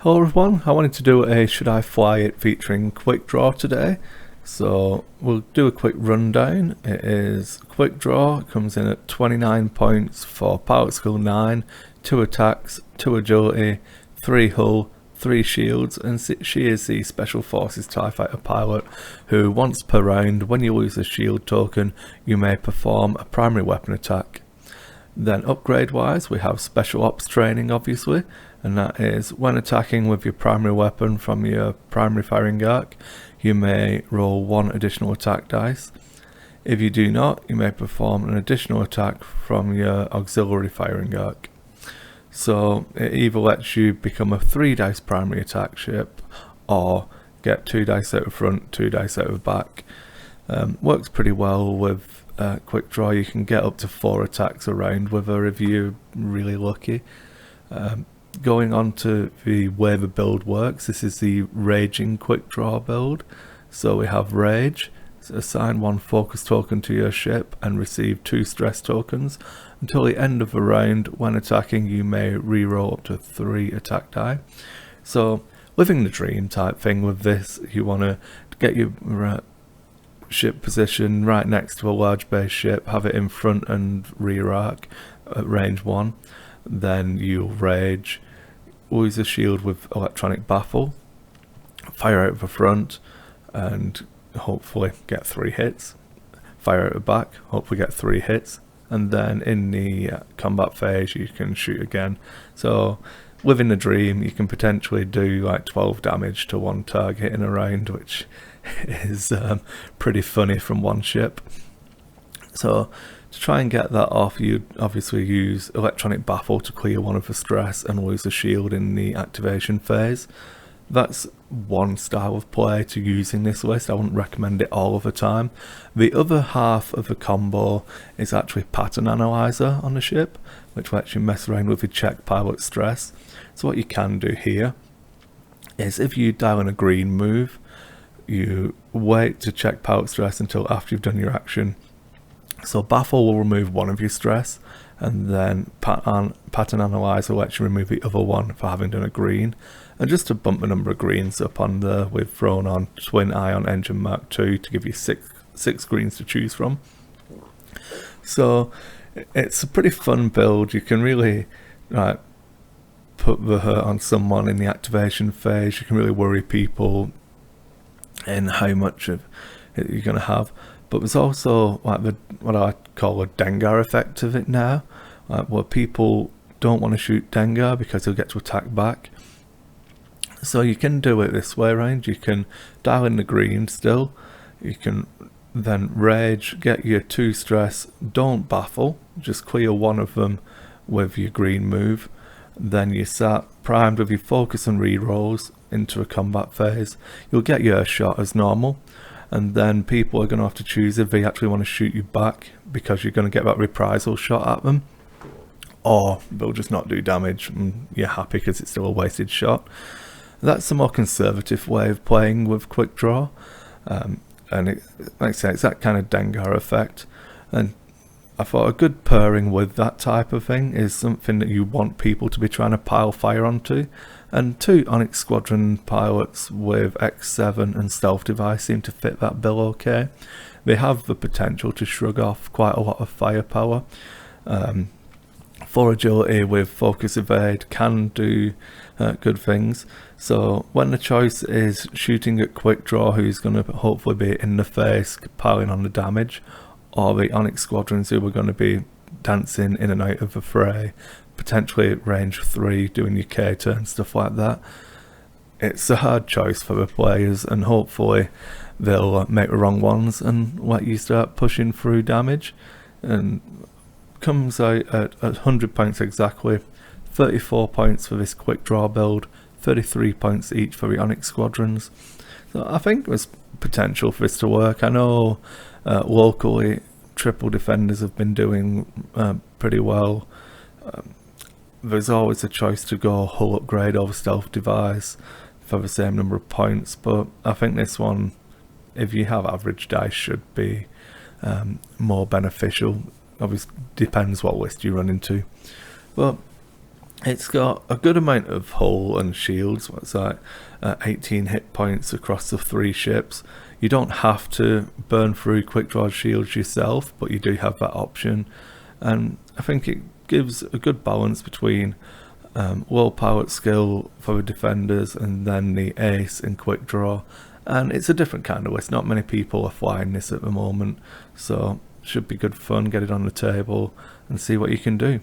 Hello everyone, I wanted to do a Should I Fly It featuring Quickdraw today. So we'll do a quick rundown. It is Quickdraw, it comes in at 29 points for Pilot Skill 9, 2 attacks, 2 agility, 3 hull, 3 shields, and she is the Special Forces TIE Fighter pilot who once per round, when you lose a shield token, you may perform a primary weapon attack. Then upgrade wise we have Special Ops training obviously, and that is when attacking with your primary weapon from your primary firing arc, you may roll 1 additional attack dice. If you do not, you may perform an additional attack from your auxiliary firing arc. So it either lets you become a 3 dice primary attack ship or get 2 dice out of front, 2 dice out of back. Works pretty well with Quickdraw. You can get up to 4 attacks around with her if you're really lucky. Going on to the way the build works, this is the Raging Quickdraw build. So we have Rage, assign 1 focus token to your ship and receive 2 stress tokens. Until the end of the round, when attacking you may reroll up to 3 attack die. So living the dream type thing with this, you want to get your ship position right next to a large base ship, have it in front and rear arc at range 1, then you'll rage, use a shield with electronic baffle, fire out the front and hopefully get 3 hits, fire out the back, hopefully get 3 hits, and then in the combat phase you can shoot again. So living the dream, you can potentially do like 12 damage to 1 target in a round, which is pretty funny from 1 ship. So to try and get that off, you obviously use electronic baffle to clear 1 of the stress and lose a shield in the activation phase. That's one style of play to using this list. I wouldn't recommend it all of the time. The other half of the combo is actually Patern Analyzer on the ship, which lets you mess around with your check pilot stress. So what you can do here is if you dial in a green move, you wait to check pilot stress until after you've done your action. So Baffle will remove 1 of your stress, and then Patern Analyzer lets you remove the other 1 for having done a green. And just to bump the number of greens up on there, we've thrown on Twin Ion Engine Mark II to give you 6 greens to choose from. So it's a pretty fun build. You can really put the hurt on someone in the activation phase. You can really worry people in how much of it you're going to have. But there's also like what I call a Dengar effect of it now, where people don't want to shoot Dengar because he'll get to attack back. So you can do it this way around. You can dial in the green still. You can then rage, get your 2 stress, don't baffle, just clear 1 of them with your green move. Then you sat primed with your focus and rerolls into a combat phase. You'll get your shot as normal, and then people are going to have to choose if they actually want to shoot you back because you're going to get that reprisal shot at them, or they'll just not do damage and you're happy because it's still a wasted shot. That's a more conservative way of playing with Quickdraw, and like I say, it's that kind of Dengar effect. And I thought a good pairing with that type of thing is something that you want people to be trying to pile fire onto, and 2 Onyx Squadron pilots with X7 and Stealth Device seem to fit that bill okay. They have the potential to shrug off quite a lot of firepower. 4 agility with focus evade can do good things. So when the choice is shooting at Quickdraw, who's going to hopefully be in the face piling on the damage, or the Onyx Squadrons who are going to be dancing in and out of the fray, potentially at range 3 doing your K-turn, stuff like that, it's a hard choice for the players, and hopefully they'll make the wrong ones and let you start pushing through damage. And comes out at 100 points exactly, 34 points for this Quickdraw build, 33 points each for the Onyx Squadrons. So I think there's potential for this to work. I know locally triple defenders have been doing pretty well. There's always a choice to go hull upgrade over stealth device for the same number of points, but I think this one, if you have average dice, should be more beneficial. Obviously depends what list you run into, but It's got a good amount of hull and shields. What's that? 18 hit points across the 3 ships. You don't have to burn through Quickdraw shields yourself, but you do have that option. And I think it gives a good balance between low powered skill for the defenders and then the ace in Quickdraw. And it's a different kind of list. Not many people are flying this at the moment, so should be good fun. Get it on the table and see what you can do.